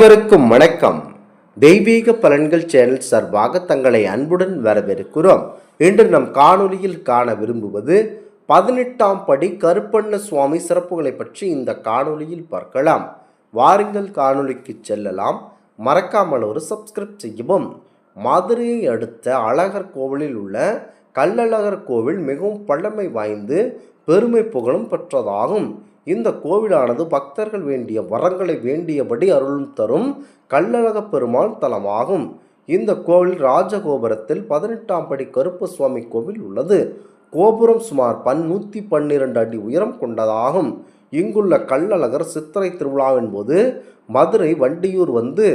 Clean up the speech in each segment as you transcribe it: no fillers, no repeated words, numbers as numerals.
அனைவருக்கும் வணக்கம். தெய்வீக பலன்கள் சேனல் சார்பாக தங்களை அன்புடன் வரவேற்கிறோம். இன்று நம் காணொலியில் காண விரும்புவது 18ஆம் படி கருப்பண்ண சுவாமி சிறப்புகளை பற்றி இந்த காணொலியில் பார்க்கலாம். வாருங்கள் காணொலிக்கு செல்லலாம். மறக்காமல் ஒரு சப்ஸ்கிரைப் செய்யவும். மதுரையை அடுத்த அழகர் கோவிலில் உள்ள கள்ளழகர் கோவில் மிகவும் பழமை வாய்ந்து பெருமை புகழும் பெற்றதாகும். இந்த கோவிலானது பக்தர்கள் வேண்டிய வரங்களை வேண்டியபடி அருளும் தரும் கள்ளழக பெருமாள் தலமாகும். இந்த கோவில் ராஜகோபுரத்தில் 18ஆம் படி கருப்ப சுவாமி கோவில் உள்ளது. கோபுரம் சுமார் 112 அடி உயரம் கொண்டதாகும். இங்குள்ள கள்ளழகர் சித்திரை திருவிழாவின் போது மதுரை வண்டியூர் வந்து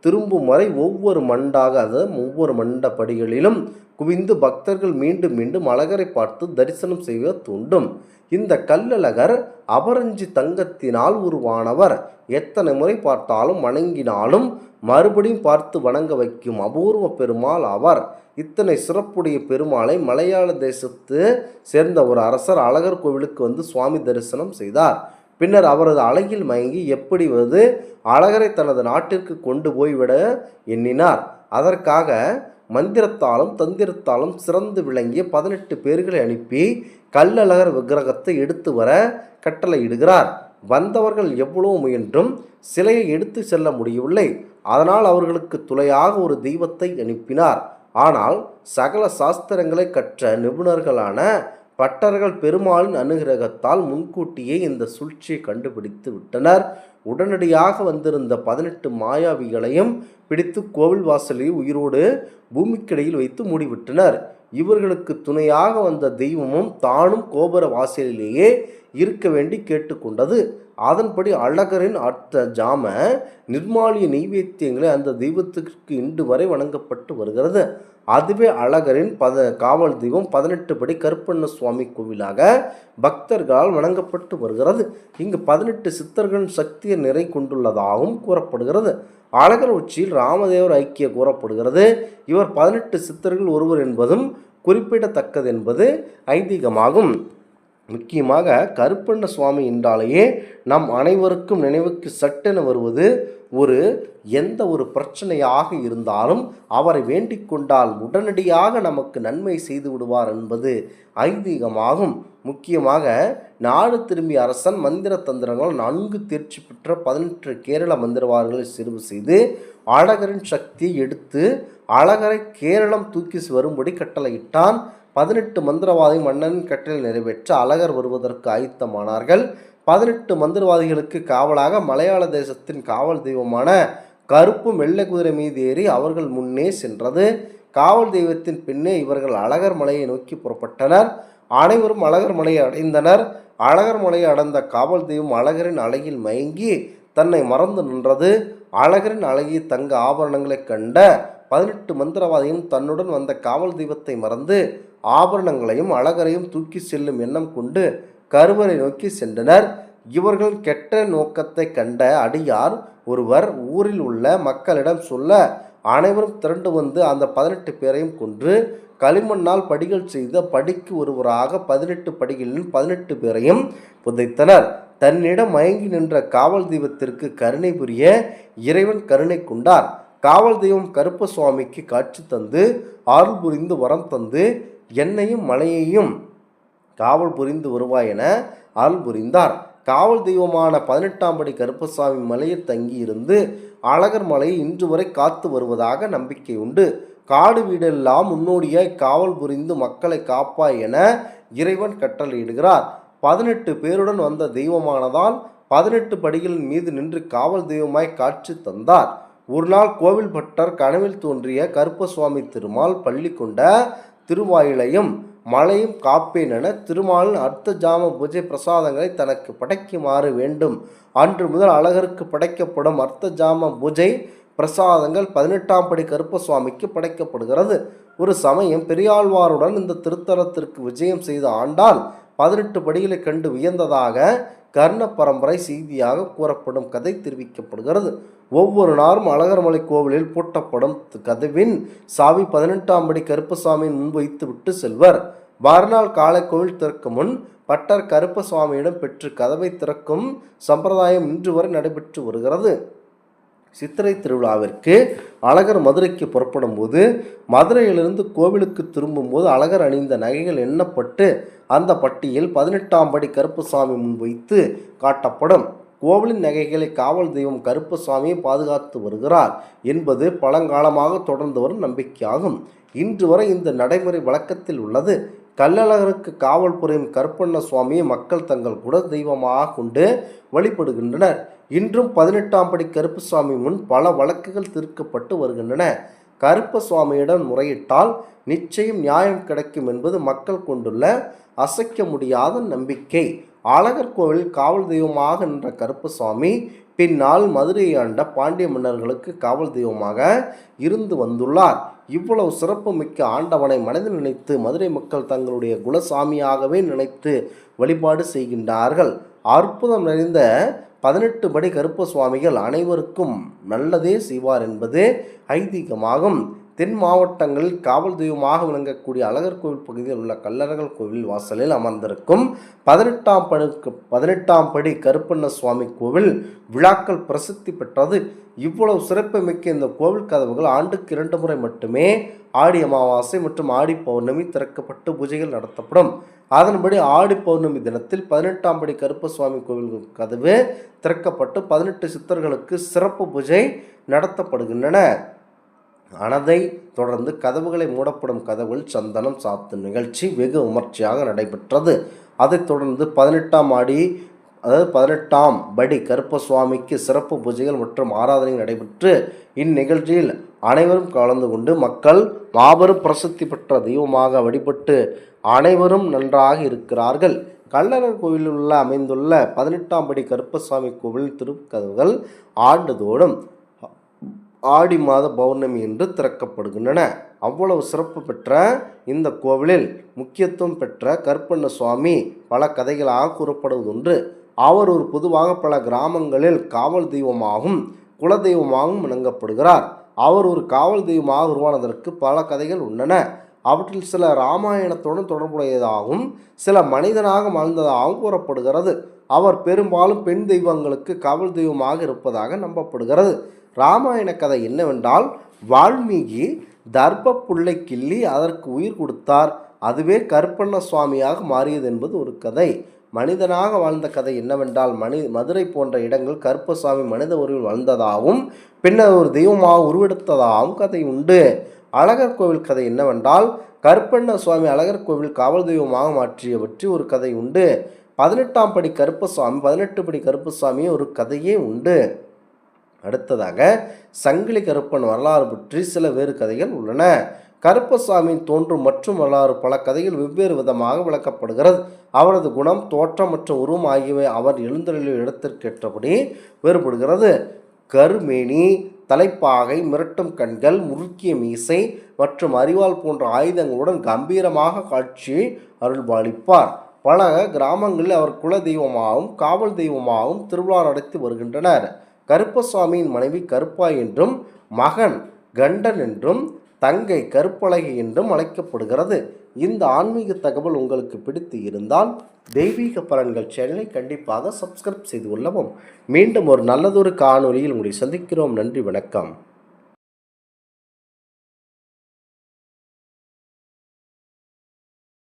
திரும்பும் வரை ஒவ்வொரு மண்டபடிகளிலும் குவிந்து பக்தர்கள் மீண்டும் மீண்டும் அழகரை பார்த்து தரிசனம் செய்ய தூண்டும். இந்த கள்ளழகர் அபரஞ்சி தங்கத்தினால் உருவானவர். எத்தனை முறை பார்த்தாலும் வணங்கினாலும் மறுபடியும் பார்த்து வணங்க வைக்கும் அபூர்வ பெருமாள் ஆவார். இத்தனை சிறப்புடைய பெருமாளை மலையாள தேசத்து சேர்ந்த ஒரு அரசர் அழகர் கோவிலுக்கு வந்து சுவாமி தரிசனம் செய்தார். பின்னர் அவரது அழகில் மயங்கி எப்படி அழகரை தனது நாட்டிற்கு கொண்டு போய்விட எண்ணினார். அதற்காக மந்திரத்தாலும் தந்திரத்தாலும் சிறந்து விளங்கிய 18 பேர்களை அனுப்பி கள்ளழகர் விக்கிரகத்தை எடுத்து வர கட்டளையிடுகிறார். வந்தவர்கள் எவ்வளவு முயன்றும் சிலையை எடுத்து செல்ல முடியவில்லை. அதனால் அவர்களுக்கு துணையாக ஒரு தெய்வத்தை அனுப்பினார். ஆனால் சகல சாஸ்திரங்களை கற்ற நிபுணர்களான பட்டர்கள் பெருமாளின் அனுகிரகத்தால் முன்கூட்டியே இந்த சூழ்ச்சியை கண்டுபிடித்து விட்டனர். உடனடியாக வந்திருந்த 18 மாயாவிகளையும் பிடித்து கோவில் வாசலில் உயிரோடு பூமிக்கிடையில் வைத்து மூடிவிட்டனர். இவர்களுக்கு துணையாக வந்த தெய்வமும் தானும் கோபுர வாசலிலேயே இருக்க வேண்டி கேட்டுக்கொண்டது. அதன்படி அழகரின் அர்த்த ஜாம நிர்மாலிய நெய்வேத்தியங்களை அந்த தெய்வத்திற்கு இன்று வரை வணங்கப்பட்டு வருகிறது. அதுவே அழகரின் காவல் தெய்வம் 18 படி கருப்பண்ண சுவாமி கோவிலாக பக்தர்களால் வணங்கப்பட்டு வருகிறது. இங்கு 18 சித்தர்களின் சக்தியை நிறை கொண்டுள்ளதாகவும் கூறப்படுகிறது. அழகர் உச்சியில் ராமதேவர் ஐக்கிய கூறப்படுகிறது. இவர் 18 சித்தர்கள் ஒருவர் என்பதும் குறிப்பிடத்தக்கது என்பது ஐதீகமாகும். முக்கியமாக கருப்பண்ண சுவாமி என்றாலேயே நம் அனைவருக்கும் நினைவுக்கு சட்டென வருவது எந்த ஒரு பிரச்சனையாக இருந்தாலும் அவரை வேண்டிக் கொண்டால் உடனடியாக நமக்கு நன்மை செய்து விடுவார் என்பது ஐதீகமாகும். முக்கியமாக நாடு திரும்பிய அரசன் மந்திர தந்திரங்கள் நன்கு தேர்ச்சி பெற்ற 18 கேரள மந்திரவாதிகளை சிறுவு செய்து அழகரின் சக்தியை எடுத்து அழகரை கேரளம் தூக்கி வரும்படி கட்டளையிட்டான். 18 மந்திரவாதி மன்னனின் கட்டளை நிறைவேற்ற அழகர் வருவதற்கு ஆயத்தமானார்கள். 18 மந்திரவாதிகளுக்கு காவலாக மலையாள தேசத்தின் காவல் தெய்வமான கருப்பு வெள்ளை குதிரை மீது ஏறி அவர்கள் முன்னே சென்றது. காவல் தெய்வத்தின் பின்னே இவர்கள் அழகர் மலையை நோக்கி புறப்பட்டனர். அனைவரும் அழகர் மலையை அடைந்தனர். அழகர் மலையை அடைந்த காவல் தெய்வம் அழகரின் அழகில் மயங்கி தன்னை மறந்து நின்றது. அழகரின் அழகிய தங்க ஆபரணங்களை கண்ட 18 மந்திரவாதியும் தன்னுடன் வந்த காவல் தெய்வத்தை மறந்து ஆபரணங்களையும் அழகரையும் தூக்கி செல்லும் எண்ணம் கொண்டு கருவறை நோக்கி சென்றனர். இவர்கள் கெட்ட நோக்கத்தை கண்ட அடியார் ஒருவர் ஊரில் உள்ள மக்களிடம் சொல்ல அனைவரும் திரண்டு வந்து அந்த 18 பேரையும் கொன்று களிமண்ணால் படிகள் செய்த படிக்கு ஒருவராக 18 படிகளில் 18 பேரையும் புதைத்தனர். தன்னிடம் மயங்கி நின்ற காவல் தெய்வத்திற்கு கருணை புரிய இறைவன் கருணை கொண்டார். காவல் தெய்வம் கருப்ப சுவாமிக்கு காட்சி தந்து அருள் புரிந்து வரம் தந்து என்னையும் மலையையும் காவல் புரிந்து வருவாய் என அருள் புரிந்தார். காவல் தெய்வமான 18ஆம் படி கருப்பசாமி மலையில் தங்கியிருந்து அழகர் மலையை இன்று வரை காத்து வருவதாக நம்பிக்கை உண்டு. காடு வீடெல்லாம் முன்னோடியாய் காவல் புரிந்து மக்களை காப்பாய் என இறைவன் கட்டளையிடுகிறார். 18 பேருடன் வந்த தெய்வமானதால் 18 படிகளின் மீது நின்று காவல் தெய்வமாய் காட்சி தந்தார். ஒரு நாள் கோவில் பட்டர் கனவில் தோன்றிய கருப்ப சுவாமி திருமால் பள்ளி கொண்ட திருவாயிலையும் மலையும் காப்பேன் என திருமாலின் அர்த்த ஜாம பூஜை பிரசாதங்களை தனக்கு படைக்குமாறு வேண்டும். அன்று முதல் அழகருக்கு படைக்கப்படும் அர்த்த ஜாம பூஜை பிரசாதங்கள் 18ஆம் படி கருப்ப சுவாமிக்கு படைக்கப்படுகிறது. ஒரு சமயம் பெரியாழ்வாருடன் இந்த திருத்தலத்திற்கு விஜயம் செய்த ஆண்டால் 18 படிகளை கண்டு வியந்ததாக கர்ண பரம்பரை செய்தியாக கூறப்படும் கதை தெரிவிக்கப்படுகிறது. ஒவ்வொரு நாளும் அழகர்மலை கோவிலில் பூட்டப்படும் கதவின் சாவி 18ஆம் படி கருப்பசாமியின் முன் வைத்து விட்டு செல்வர். மறுநாள் காலை கோவில் திறக்கும் முன் பட்டர் கருப்பசாமியிடம் பெற்று கதவை திறக்கும் சம்பிரதாயம் இன்று வரை நடைபெற்று வருகிறது. சித்திரை திருவிழாவிற்கு அழகர் மதுரைக்கு புறப்படும் போது மதுரையிலிருந்து கோவிலுக்கு திரும்பும்போது அழகர் அணிந்த நகைகள் எண்ணப்பட்டு அந்த பட்டியல் 18ஆம் படி கருப்பசாமி முன் வைத்து காட்டப்படும். கோவிலின் நகைகளை காவல் தெய்வம் கருப்பசாமியை பாதுகாத்து வருகிறார் என்பது பழங்காலமாக தொடர்ந்து வரும் நம்பிக்கையாகும். இன்று வரை இந்த நடைமுறை வழக்கத்தில் உள்ளது. கள்ளழகருக்கு காவல் புரியும் கருப்பண்ண சுவாமியை மக்கள் தங்கள் குல தெய்வமாக கொண்டு வழிபடுகின்றனர். இன்றும் 18ஆம் படி கருப்பசாமி முன் பல வழக்குகள் தீர்க்கப்பட்டு வருகின்றன. கருப்பசுவாமியிடம் முறையிட்டால் நிச்சயம் நியாயம் கிடைக்கும் என்பது மக்கள் கொண்டுள்ள அசைக்க முடியாத நம்பிக்கை. அழகர் கோவில் காவல் தெய்வமாக நின்ற கருப்பசாமி பின்னால் மதுரையை ஆண்ட பாண்டிய மன்னர்களுக்கு காவல் தெய்வமாக இருந்து வந்துள்ளார். இவ்வளவு சிறப்பு மிக்க ஆண்டவனை மனதில் நினைத்து மதுரை மக்கள் தங்களுடைய குலசாமியாகவே நினைத்து வழிபாடு செய்கின்றார்கள். அற்புதம் நிறைந்த 18 படி கருப்பசுவாமிகள் அனைவருக்கும் நல்லதே செய்வார் என்பது ஐதீகமாகும். தென் மாவட்டங்களில் காவல் தெய்வமாக விளங்கக்கூடிய அழகர் கோவில் பகுதியில் உள்ள கள்ளழகர் கோவில் வாசலில் அமர்ந்திருக்கும் 18ஆம் படி கருப்பண்ண சுவாமி கோவில் விழாக்கள் பிரசித்தி பெற்றது. இவ்வளவு சிறப்புமிக்க இந்த கோவில் கதவுகள் ஆண்டுக்கு 2 முறை மட்டுமே ஆடி அமாவாசை மற்றும் ஆடி பௌர்ணமி திறக்கப்பட்டு பூஜைகள் நடத்தப்படும். அதன்படி ஆடி பௌர்ணமி தினத்தில் 18ஆம் படி கருப்பசுவாமி கோவில் கதவு திறக்கப்பட்டு 18 சித்தர்களுக்கு சிறப்பு பூஜை நடத்தப்படுகின்றன. அனதை தொடர்ந்து கதவுகளை மூடப்படும் கதவுகள் சந்தனம் சாத்தும் நிகழ்ச்சி வெகு விமர்சையாக நடைபெற்றது. அதைத் தொடர்ந்து 18ஆம் படி கருப்பசுவாமிக்கு சிறப்பு பூஜைகள் மற்றும் ஆராதனை நடைபெற்று இந்நிகழ்ச்சியில் அனைவரும் கலந்து கொண்டு மக்கள் மாபெரும் பிரசித்தி பெற்ற தெய்வமாக வழிபட்டு அனைவரும் நன்றாக இருக்கிறார்கள். கள்ளழகர் கோவிலில் அமைந்துள்ள 18ஆம் படி கருப்பசாமி கோவில் திருக்கதவுகள் ஆண்டுதோறும் ஆடி மாத பௌர்ணமி என்று திறக்கப்படுகின்றன. அவ்வளவு சிறப்பு பெற்ற இந்த கோவிலில் முக்கியத்துவம் பெற்ற கருப்பண்ண சுவாமி பல கதைகளாக கூறப்படுவதுண்டு. அவர் ஒரு பொதுவாக பல கிராமங்களில் காவல் தெய்வமாகவும் குல தெய்வமாகவும் விளங்கப்படுகிறார். அவர் ஒரு காவல் தெய்வமாக உருவானதற்கு பல கதைகள் உள்ளன. அவற்றில் சில இராமாயணத்துடன் தொடர்புடையதாகவும் சில மனிதனாக வாழ்ந்ததாகவும் கூறப்படுகிறது. அவர் பெரும்பாலும் பெண் தெய்வங்களுக்கு காவல் தெய்வமாக இருப்பதாக நம்பப்படுகிறது. இராமாயண கதை என்னவென்றால், வால்மீகி தர்ப்ப புல்லை கிள்ளி அதற்கு உயிர் கொடுத்தார். அதுவே கருப்பண்ண சுவாமியாக மாறியது என்பது ஒரு கதை. மனிதனாக வாழ்ந்த கதை என்னவென்றால், மதுரை போன்ற இடங்கள் கருப்பசாமி மனித உருவில் வாழ்ந்ததாகவும் பின்னர் ஒரு தெய்வமாக உருவெடுத்ததாகவும் கதை உண்டு. அழகர் கோவில் கதை என்னவென்றால், கருப்பண்ண சுவாமி அழகர் கோவில் காவல் தெய்வமாக மாற்றிய பற்றி ஒரு கதை உண்டு. 18ஆம் படி கருப்பசாமி 18 படி கருப்பசாமி ஒரு கதையே உண்டு. அடுத்ததாக சங்கிலி கருப்பன் வரலாறு பற்றி சில வேறு கதைகள் உள்ளன. கருப்பசாமியின் தோன்றும் மற்றும் வரலாறு பல கதைகள் வெவ்வேறு விதமாக விளக்கப்படுகிறது. அவரது குணம், தோற்றம் மற்றும் உருவம் ஆகியவை அவர் எழுந்தருளிய இடத்திற்கேற்றபடி வேறுபடுகிறது. கருமேனி, தலைப்பாகை, மிரட்டும் கண்கள், முறுக்கிய மீசை மற்றும் அரிவாள் போன்ற ஆயுதங்களுடன் கம்பீரமாக காட்சி அருள்பாலிப்பார். பல கிராமங்களில் அவர் குல தெய்வமாகவும் காவல் தெய்வமாகவும் திருவிழா நடத்தி வருகின்றனர். கருப்பசாமியின் மனைவி கருப்பாய் என்றும் மகன் கண்டன் என்றும் தங்கை கருப்பழகி என்றும் அழைக்கப்படுகிறது. இந்த ஆன்மீக தகவல் உங்களுக்கு பிடித்து இருந்தால் தெய்வீக பலன்கள் சேனலை கண்டிப்பாக சப்ஸ்கிரைப் செய்து கொள்ளவும். மீண்டும் ஒரு நல்லதொரு காணொலியில் உங்களை சந்திக்கிறோம். நன்றி, வணக்கம்.